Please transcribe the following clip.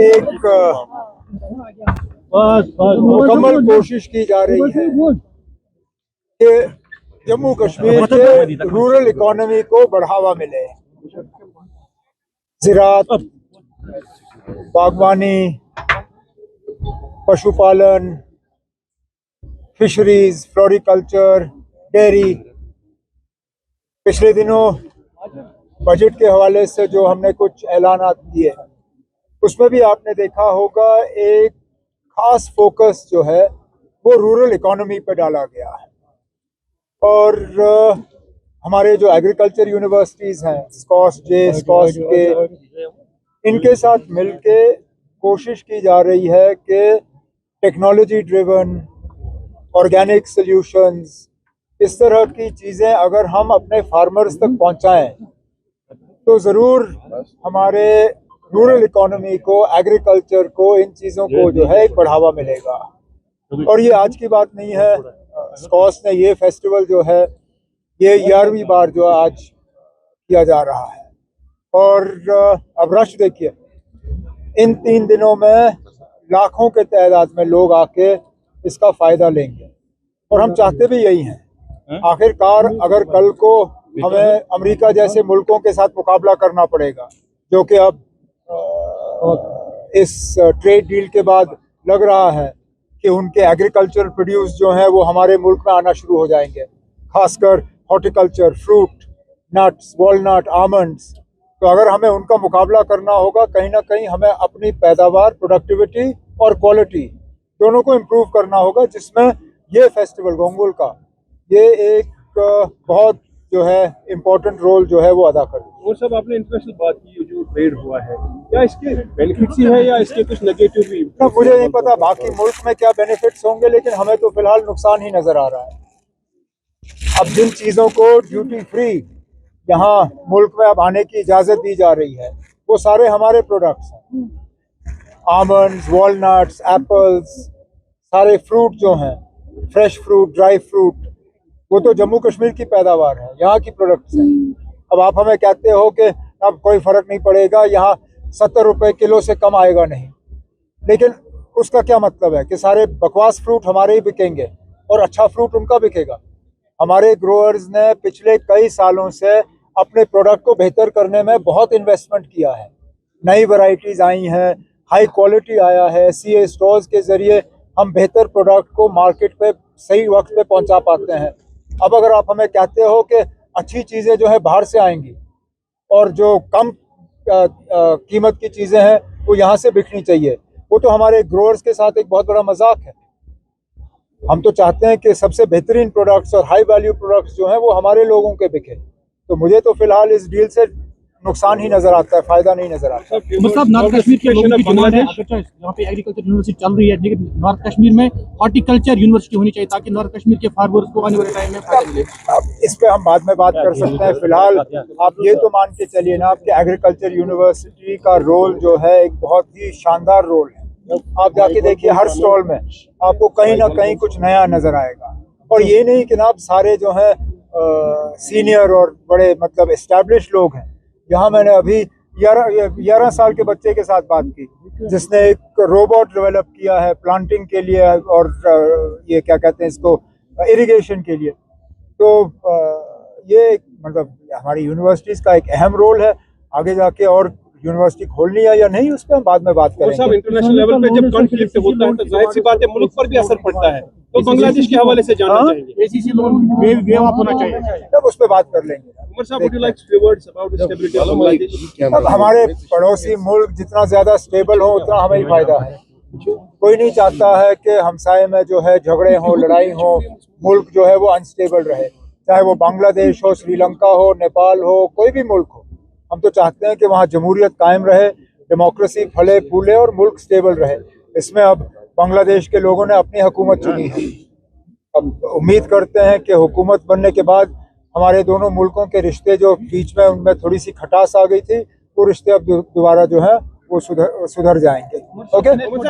एक मुकम्मल कोशिश की जा रही है कि जम्मू कश्मीर के रूरल इकोनॉमी को बढ़ावा मिले। ज़राअत, बागवानी, पशुपालन, फिशरीज, फ्लोरिकल्चर, डेयरी। पिछले दिनों बजट के हवाले से जो हमने कुछ ऐलानात किए उसमें भी आपने देखा होगा एक खास फोकस जो है वो रूरल इकोनॉमी पे डाला गया है। और हमारे जो एग्रीकल्चर यूनिवर्सिटीज़ हैं, स्कॉस के, इनके साथ मिलके कोशिश की जा रही है कि टेक्नोलॉजी ड्रिवन ऑर्गेनिक सॉल्यूशंस, इस तरह की चीज़ें अगर हम अपने फार्मर्स तक पहुंचाएं तो ज़रूर हमारे रूरल इकोनॉमी को, एग्रीकल्चर को, इन चीज़ों को जो है एक बढ़ावा मिलेगा। और ये आज की बात नहीं है। स्कॉस ने ये फेस्टिवल जो है ये 11वीं बार जो आज किया जा रहा है। और अब रश देखिए, इन 3 दिनों में लाखों के तादाद में लोग आके इसका फ़ायदा लेंगे और हम चाहते भी यही हैं। आखिरकार अगर कल को हमें अमेरिका जैसे मुल्कों के साथ मुकाबला करना पड़ेगा, जो कि अब इस ट्रेड डील के बाद लग रहा है कि उनके एग्रीकल्चर प्रोड्यूस जो हैं वो हमारे मुल्क में आना शुरू हो जाएंगे, खासकर horticulture, fruit, nuts, walnut, almonds. तो अगर हमें उनका मुकाबला करना होगा, कहीं ना कहीं हमें अपनी पैदावार, प्रोडक्टिविटी और क्वालिटी दोनों को इम्प्रूव करना होगा, जिसमें ये फेस्टिवल गोंगुल का ये एक बहुत जो है इम्पोर्टेंट रोल जो है वो अदा कर। वो सब आपने इंटरनेशनल बात की, जो ट्रेड हुआ है, क्या इसके बेनिफिट्स ही है या इसके कुछ नेगेटिव भी? मुझे नहीं पता बाकी मुल्क में क्या बेनिफिट्स होंगे, लेकिन हमें तो फिलहाल नुकसान ही नजर आ रहा है। अब जिन चीज़ों को ड्यूटी फ्री यहाँ मुल्क में अब आने की इजाज़त दी जा रही है वो सारे हमारे प्रोडक्ट्स हैं। आमंड्स, वॉलनट्स, एप्पल्स, सारे फ्रूट जो हैं, फ्रेश फ्रूट, ड्राई फ्रूट, वो तो जम्मू कश्मीर की पैदावार है, यहाँ की प्रोडक्ट्स हैं। अब आप हमें कहते हो कि अब कोई फ़र्क नहीं पड़ेगा, यहाँ 70 रुपये किलो से कम आएगा नहीं, लेकिन उसका क्या मतलब है कि सारे बकवास फ्रूट हमारे ही बिकेंगे और अच्छा फ्रूट उनका बिकेगा? हमारे ग्रोअर्स ने पिछले कई सालों से अपने प्रोडक्ट को बेहतर करने में बहुत इन्वेस्टमेंट किया है। नई वैरायटीज़ आई हैं, हाई क्वालिटी आया है, CA स्टोर्स के ज़रिए हम बेहतर प्रोडक्ट को मार्केट पे सही वक्त पे पहुंचा पाते हैं। अब अगर आप हमें कहते हो कि अच्छी चीज़ें जो है बाहर से आएंगी और जो कम कीमत की चीज़ें हैं वो यहाँ से बिकनी चाहिए, वो तो हमारे ग्रोअर्स के साथ एक बहुत बड़ा मजाक है। हम तो चाहते हैं कि सबसे बेहतरीन प्रोडक्ट्स और हाई वैल्यू प्रोडक्ट्स जो हैं वो हमारे लोगों के बिके। तो मुझे तो फिलहाल इस डील से नुकसान ही नजर आता है, फायदा नहीं नजर आता। मतलब नॉर्थ कश्मीर के लोगों की डिमांड है, यहाँ पे एग्रीकल्चर यूनिवर्सिटी चल रही है, लेकिन नॉर्थ कश्मीर में हॉर्टिकल्चर यूनिवर्सिटी होनी चाहिए ताकि नॉर्थ कश्मीर के फार्मर्स को आने वाले टाइम में फायदा मिले। इस पे हम बाद में बात कर सकते हैं। फिलहाल आप ये तो मान के चलिए ना, आपके एग्रीकल्चर यूनिवर्सिटी का रोल जो है एक बहुत ही शानदार रोल है। आप जाके देखिए, हर स्टॉल में आपको कहीं ना कहीं कुछ नया नजर आएगा। और ये नहीं कि ना आप सारे जो है सीनियर और बड़े मतलब एस्टैब्लिश लोग हैं। यहाँ मैंने अभी 11 साल के बच्चे के साथ बात की जिसने एक रोबोट डेवलप किया है प्लांटिंग के लिए और ये क्या कहते हैं इसको, इरिगेशन के लिए। तो ये मतलब हमारी यूनिवर्सिटीज़ का एक अहम रोल है। आगे जाके और यूनिवर्सिटी खोलनी है या नहीं, उस पर हम बाद में बात करेंगे। सब इंटरनेशनल लेवल पे जब कॉन्फ्लिक्ट होता है तो जाहिर सी बात है मुल्क पर भी असर पड़ता है। तो बांग्लादेश के हवाले से जानना चाहिए, ACC लोन वेव अप होना चाहिए, तब उस पर बात कर लेंगे। उमर साहब, would you like to say words about the stability of Bangladesh? अब हमारे पड़ोसी मुल्क जितना ज्यादा स्टेबल हो उतना हमें ही फायदा है। कोई नहीं चाहता है कि हमसाये में जो है झगड़े हो, लड़ाई हो, मुल्क जो है वो अनस्टेबल रहे, चाहे वो बांग्लादेश हो, श्रीलंका हो, नेपाल हो, कोई भी मुल्क हो। हम तो चाहते हैं कि वहाँ जमहूरियत कायम रहे, डेमोक्रेसी फले फूले और मुल्क स्टेबल रहे। इसमें अब बांग्लादेश के लोगों ने अपनी हुकूमत चुनी है। अब उम्मीद करते हैं कि हुकूमत बनने के बाद हमारे दोनों मुल्कों के रिश्ते जो बीच में उनमें थोड़ी सी खटास आ गई थी, वो रिश्ते अब दोबारा जो है वो सुधर जाएंगे। ओके।